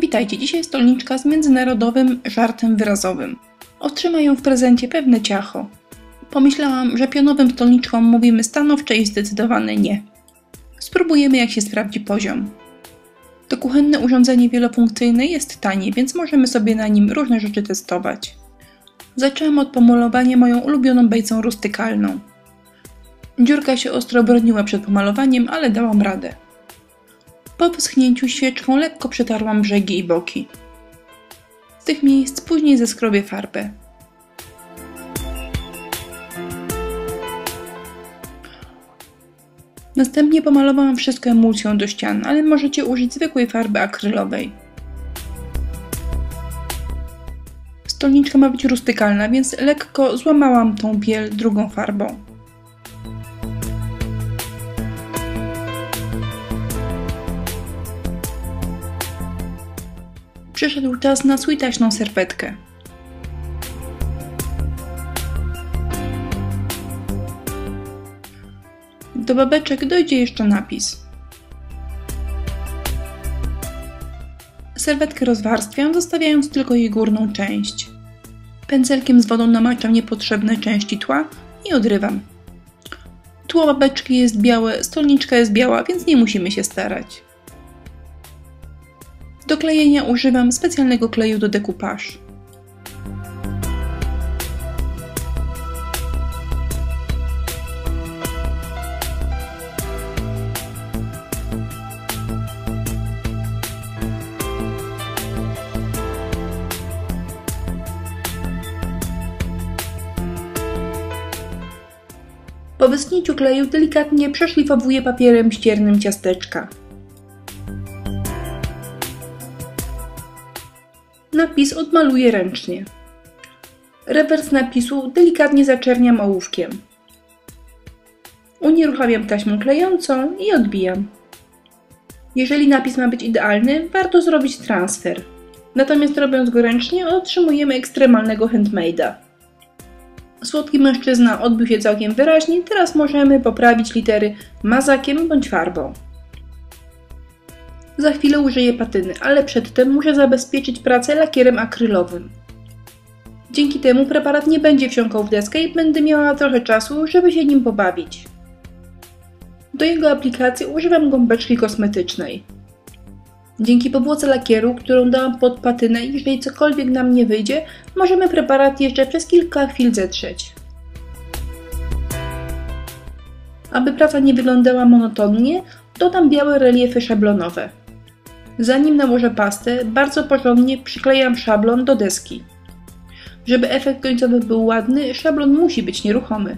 Witajcie, dzisiaj stolniczka z międzynarodowym żartem wyrazowym. Otrzymają w prezencie pewne ciacho. Pomyślałam, że pionowym stolniczkom mówimy stanowcze i zdecydowane nie. Spróbujemy, jak się sprawdzi poziom. To kuchenne urządzenie wielofunkcyjne jest tanie, więc możemy sobie na nim różne rzeczy testować. Zaczęłam od pomalowania moją ulubioną bejcą rustykalną. Dziurka się ostro broniła przed pomalowaniem, ale dałam radę. Po wyschnięciu świeczką lekko przetarłam brzegi i boki. Z tych miejsc później zeskrobię farbę. Następnie pomalowałam wszystko emulsją do ścian, ale możecie użyć zwykłej farby akrylowej. Stolniczka ma być rustykalna, więc lekko złamałam tą biel drugą farbą. Przyszedł czas na sweetaśną serwetkę. Do babeczek dojdzie jeszcze napis. Serwetkę rozwarstwiam, zostawiając tylko jej górną część. Pędzelkiem z wodą namaczam niepotrzebne części tła i odrywam. Tło babeczki jest białe, stolniczka jest biała, więc nie musimy się starać. Do klejenia używam specjalnego kleju do decoupage. Po wyschnięciu kleju delikatnie przeszlifowuję papierem ściernym ciasteczka. Napis odmaluję ręcznie. Rewers napisu delikatnie zaczerniam ołówkiem. Unieruchamiam taśmą klejącą i odbijam. Jeżeli napis ma być idealny, warto zrobić transfer. Natomiast robiąc go ręcznie, otrzymujemy ekstremalnego handmade'a. Słodki mężczyzna odbił się całkiem wyraźnie, teraz możemy poprawić litery mazakiem bądź farbą. Za chwilę użyję patyny, ale przedtem muszę zabezpieczyć pracę lakierem akrylowym. Dzięki temu preparat nie będzie wsiąkał w deskę i będę miała trochę czasu, żeby się nim pobawić. Do jego aplikacji używam gąbeczki kosmetycznej. Dzięki powłoce lakieru, którą dałam pod patynę, jeżeli cokolwiek nam nie wyjdzie, możemy preparat jeszcze przez kilka chwil zetrzeć. Aby praca nie wyglądała monotonnie, dodam białe reliefy szablonowe. Zanim nałożę pastę, bardzo porządnie przyklejam szablon do deski. Żeby efekt końcowy był ładny, szablon musi być nieruchomy.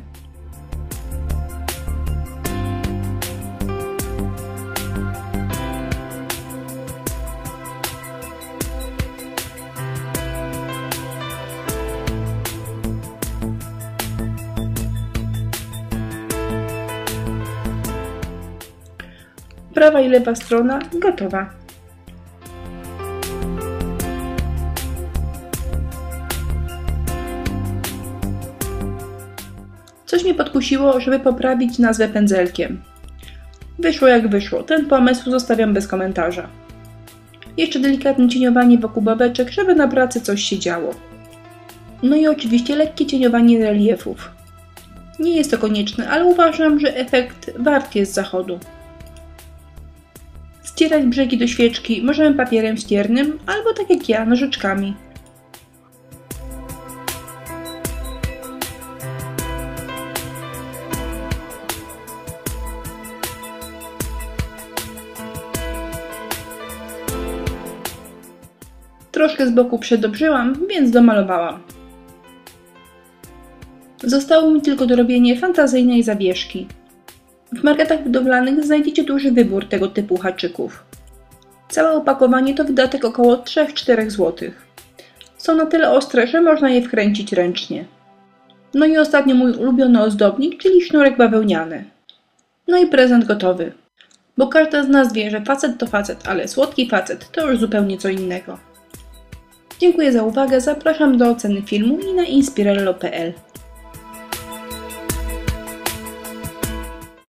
Prawa i lewa strona gotowa. Coś mnie podkusiło, żeby poprawić nazwę pędzelkiem. Wyszło jak wyszło, ten pomysł zostawiam bez komentarza. Jeszcze delikatne cieniowanie wokół babeczek, żeby na pracy coś się działo. No i oczywiście lekkie cieniowanie reliefów. Nie jest to konieczne, ale uważam, że efekt wart jest zachodu. Ścierać brzegi do świeczki możemy papierem ściernym albo tak jak ja, nożyczkami. Troszkę z boku przedobrzyłam, więc domalowałam. Zostało mi tylko do robienia fantazyjnej zawieszki. W marketach budowlanych znajdziecie duży wybór tego typu haczyków. Całe opakowanie to wydatek około 3-4 zł. Są na tyle ostre, że można je wkręcić ręcznie. No i ostatnio mój ulubiony ozdobnik, czyli sznurek bawełniany. No i prezent gotowy. Bo każda z nas wie, że facet to facet, ale słodki facet to już zupełnie co innego. Dziękuję za uwagę, zapraszam do oceny filmu i na inspirello.pl.